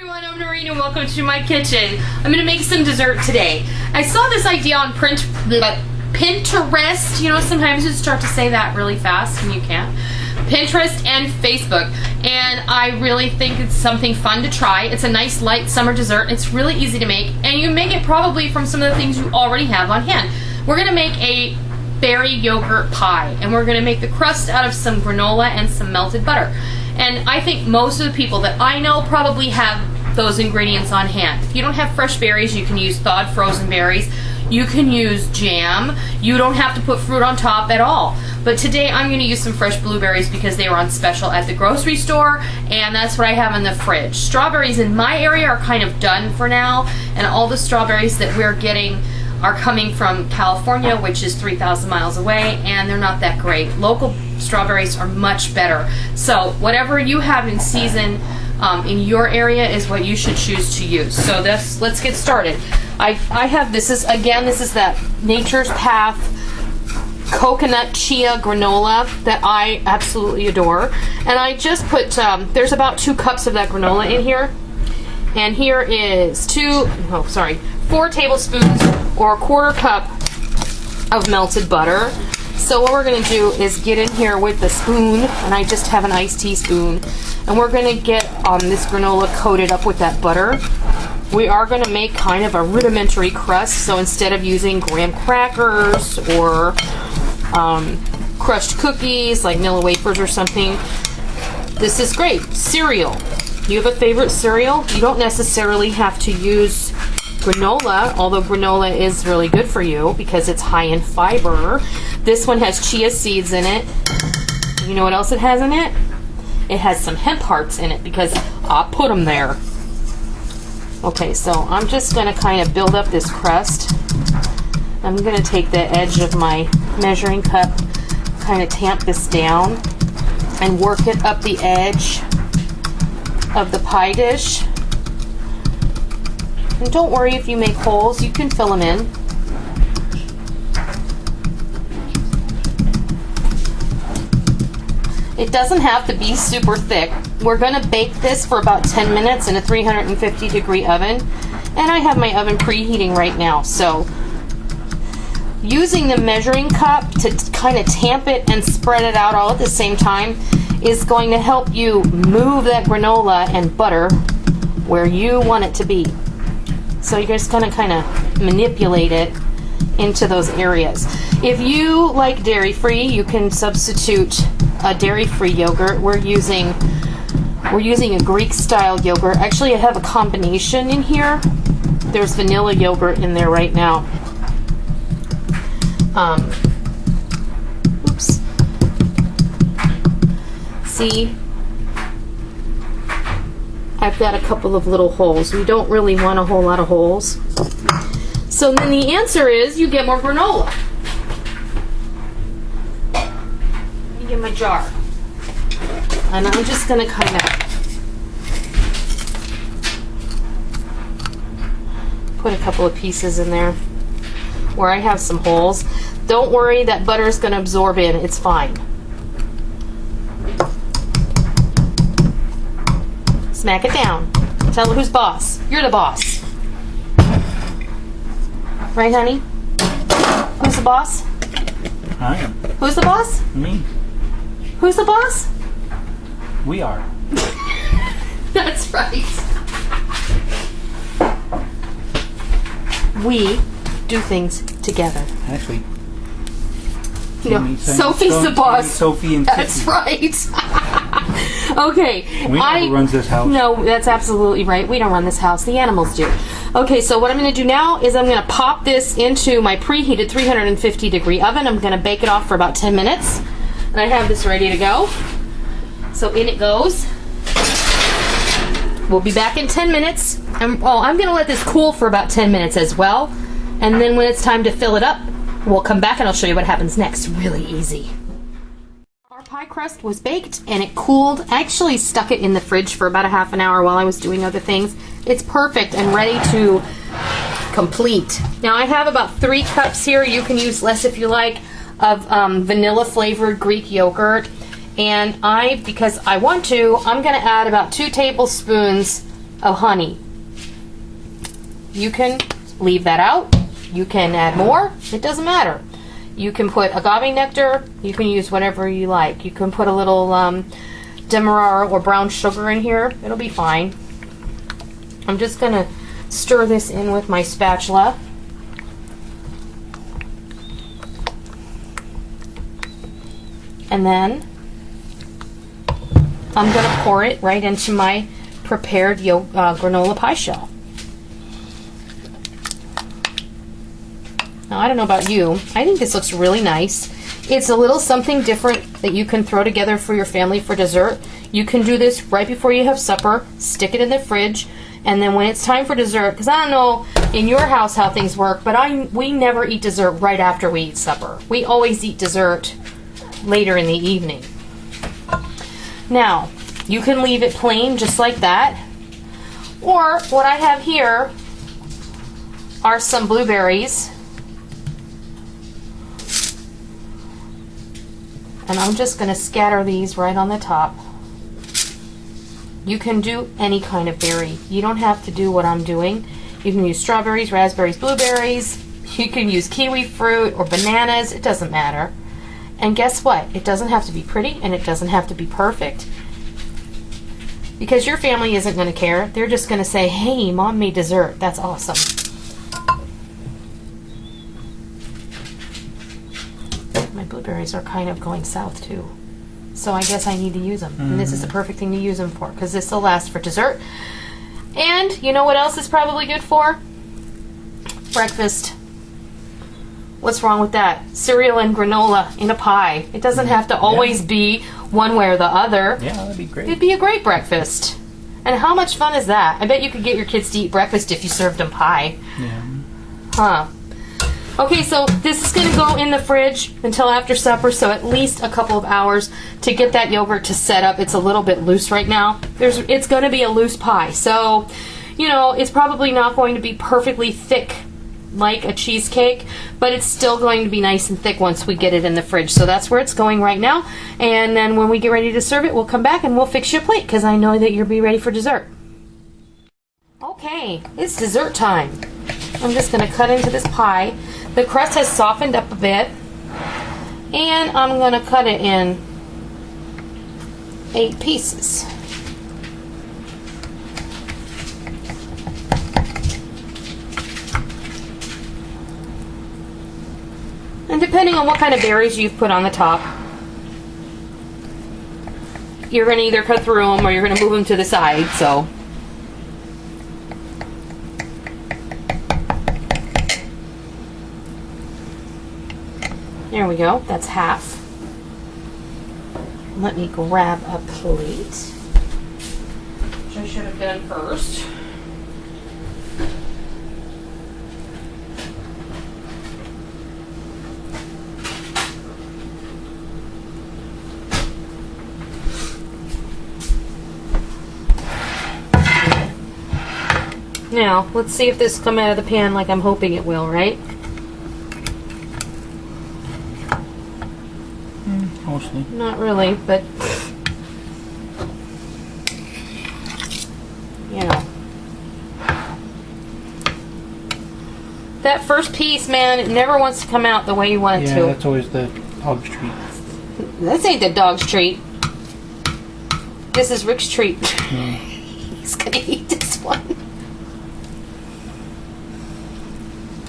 everyone, I'm Noreen and welcome to my kitchen. I'm going to make some dessert today. I saw this idea on Pinterest. You know, sometimes you start to say that really fast and you can't. Pinterest and Facebook. And I really think it's something fun to try. It's a nice light summer dessert. It's really easy to make. And you make it probably from some of the things you already have on hand. We're going to make a berry yogurt pie. And we're going to make the crust out of some granola and some melted butter. And I think most of the people that I know probably have those ingredients on hand. If you don't have fresh berries, you can use thawed frozen berries. You can use jam. You don't have to put fruit on top at all. But today I'm going to use some fresh blueberries because they were on special at the grocery store, and that's what I have in the fridge. Strawberries in my area are kind of done for now, and all the strawberries that we're getting are coming from California, which is 3,000 miles away, and they're not that great. Local strawberries are much better. So whatever you have in season in your area is what you should choose to use. So let's get started. I have, this is that Nature's Path coconut chia granola that I absolutely adore. And I just put, there's about 2 cups of that granola in here. And here is 4 tablespoons or a 1/4 cup of melted butter. So what we're going to do is get in here with the spoon, and I just have an iced teaspoon, and we're going to get this granola coated up with that butter. We are going to make kind of a rudimentary crust, so instead of using graham crackers or crushed cookies like Nilla wafers or something, this is great. Cereal. You have a favorite cereal? You don't necessarily have to use granola, although granola is really good for you because it's high in fiber. This one has chia seeds in it. You know what else it has in it? It has some hemp hearts in it because I put them there. Okay, so I'm just going to kind of build up this crust. I'm going to take the edge of my measuring cup, kind of tamp this down, and work it up the edge of the pie dish. And don't worry if you make holes, you can fill them in. It doesn't have to be super thick. We're going to bake this for about 10 minutes in a 350-degree oven. And I have my oven preheating right now. So using the measuring cup to kind of tamp it and spread it out all at the same time is going to help you move that granola and butter where you want it to be. So you're just going to kind of manipulate it into those areas. If you like dairy-free, you can substitute a dairy-free yogurt. We're using a Greek-style yogurt. Actually, I have a combination in here. There's vanilla yogurt in there right now. Oops. See? I've got a couple of little holes. We don't really want a whole lot of holes. So then the answer is you get more granola. Let me get my jar. And I'm just going to kind of put a couple of pieces in there where I have some holes. Don't worry, that butter is going to absorb in. It's fine. Smack it down. Tell her who's boss. You're the boss. Right, honey? Who's the boss? I am. Who's the boss? Me. Who's the boss? We are. That's right. We do things together. Actually, Sophie's the boss. Sophie and That's Tiffany. right. Okay. We know who runs this house. No, that's absolutely right. We don't run this house. The animals do. Okay, so what I'm going to do now is I'm going to pop this into my preheated 350-degree oven. I'm going to bake it off for about 10 minutes. And I have this ready to go. So in it goes. We'll be back in 10 minutes. I'm going to let this cool for about 10 minutes as well. And then when it's time to fill it up, we'll come back and I'll show you what happens next. Really easy. Our pie crust was baked and it cooled. I actually stuck it in the fridge for about a half an hour while I was doing other things. It's perfect and ready to complete. Now I have about 3 cups here. You can use less if you like, of vanilla flavored Greek yogurt. And because I want to, I'm going to add about 2 tablespoons of honey. You can leave that out. You can add more. It doesn't matter. You can put agave nectar. You can use whatever you like. You can put a little demerara or brown sugar in here. It'll be fine. I'm just going to stir this in with my spatula. And then I'm going to pour it right into my prepared granola pie shell. Now, I don't know about you. I think this looks really nice. It's a little something different that you can throw together for your family for dessert. You can do this right before you have supper, stick it in the fridge, and then when it's time for dessert, because I don't know in your house how things work, but we never eat dessert right after we eat supper. We always eat dessert later in the evening. Now, you can leave it plain just like that, or what I have here are some blueberries. And I'm just going to scatter these right on the top. You can do any kind of berry. You don't have to do what I'm doing. You can use strawberries, raspberries, blueberries. You can use kiwi fruit or bananas. It doesn't matter. And guess what? It doesn't have to be pretty and it doesn't have to be perfect. Because your family isn't going to care. They're just going to say, hey, Mom made dessert. That's awesome. My blueberries are kind of going south too. So I guess I need to use them. And this is the perfect thing to use them for because this will last for dessert. And you know what else is probably good for? Breakfast. What's wrong with that? Cereal and granola in a pie. It doesn't have to always be one way or the other. Yeah, that'd be great. It'd be a great breakfast. And how much fun is that? I bet you could get your kids to eat breakfast if you served them pie. Yeah. Huh. Okay, so this is going to go in the fridge until after supper, so at least a couple of hours to get that yogurt to set up. It's a little bit loose right now. It's going to be a loose pie, so, you know, it's probably not going to be perfectly thick like a cheesecake, but it's still going to be nice and thick once we get it in the fridge. So that's where it's going right now, and then when we get ready to serve it, we'll come back and we'll fix your plate, because I know that you'll be ready for dessert. Okay, it's dessert time. I'm just going to cut into this pie. The crust has softened up a bit, and I'm going to cut it in 8 pieces. And depending on what kind of berries you've put on the top, you're going to either cut through them or you're going to move them to the side, so. There we go, that's half. Let me grab a plate, which I should have done first. Now, let's see if this comes out of the pan like I'm hoping it will, right? Mostly. Not really, but you know. That first piece, man, it never wants to come out the way you want it to. Yeah, that's always the dog's treat. This ain't the dog's treat. This is Rick's treat. Yeah. He's gonna eat this one.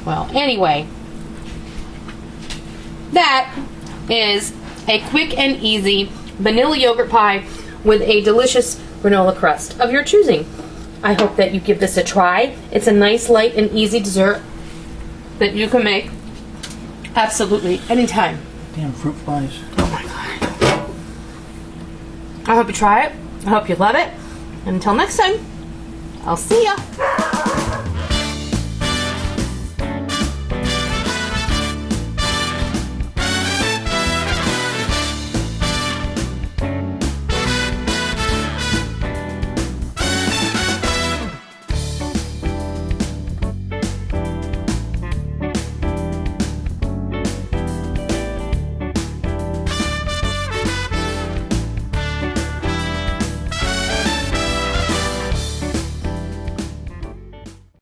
Well, anyway, that is a quick and easy vanilla yogurt pie with a delicious granola crust of your choosing. I hope that you give this a try. It's a nice, light, and easy dessert that you can make absolutely anytime. Damn fruit flies. Oh my God. I hope you try it. I hope you love it. And until next time, I'll see ya.